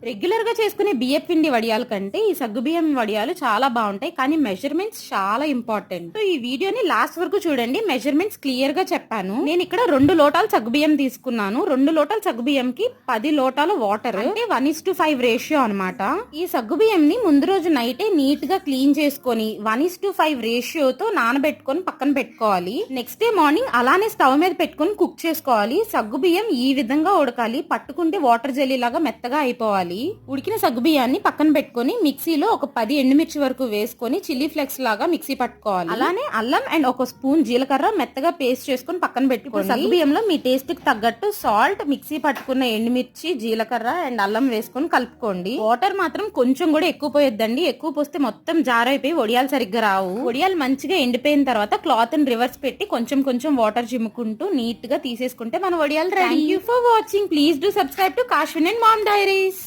Regular గా చేసుకునే బియ్యం పిండి వడియాల కంటే ఈ సగ్గుబియ్యం వడియాలు చాలా బాగుంటాయి, కానీ మెజర్మెంట్స్ చాలా ఇంపార్టెంట్. సో ఈ వీడియోని లాస్ట్ వరకు చూడండి, మెజర్మెంట్స్ క్లియర్ గా చెప్పాను. నేను ఇక్కడ 2 లోటాలు సగ్గుబియ్యం తీసుకున్నాను. 2 లోటాల సగ్గుబియ్యం కి 10 లోటాల వాటర్, అంటే 1:5 రేషియో అనమాట. ఈ సగ్గుబియ్యం ని ముందు రోజు నైటే నీట్ గా క్లీన్ చేసుకొని 1:5 రేషియోతో నానబెట్టుకొని పక్కన పెట్టుకోవాలి. నెక్స్ట్ డే మార్నింగ్ అలానే స్టవ్ మీద పెట్టుకొని కుక్ చేసుకోవాలి. సగ్గుబియ్యం ఈ విధంగా ఉడకాలి, పట్టుకుంటే వాటర్ జెల్లీ లాగా మెత్తగా అయిపోవాలి. ఉడికిన సగ్గుబియ్యాన్ని పక్కన పెట్టుకొని మిక్సీలో ఒక 10 ఎండుమిర్చి వరకు వేసుకొని చిల్లీ ఫ్లెక్స్ లాగా మిక్సీ పట్టుకోవాలి. అలానే అల్లం అండ్ ఒక స్పూన్ జీలకర్ర మెత్తగా పేస్ట్ చేసుకొని పక్కన పెట్టుకోండి. సగ్గుబియ్యంలో మీ టేస్ట్ కి తగ్గట్టు సాల్ట్, మిక్సీ పట్టుకున్న ఎండుమిర్చి, జీలకర్ర అండ్ అల్లం వేసుకొని కలుపుకోండి. వాటర్ మాత్రం కొంచెం కూడా ఎక్కువ పోయొద్దండి, ఎక్కువ పోస్తే మొత్తం జారైపోయి వడియాలు సరిగ్గా రావు. వడియాలు మంచిగా ఎండిపోయిన తర్వాత క్లాత్ ని రివర్స్ పెట్టి కొంచెం కొంచెం వాటర్ చిమ్ముకుంటూ నీట్ గా తీసేసుకుంటే మన వడియాలు ready. Thank you for watching. Please do subscribe to Kashwin and mom diaries.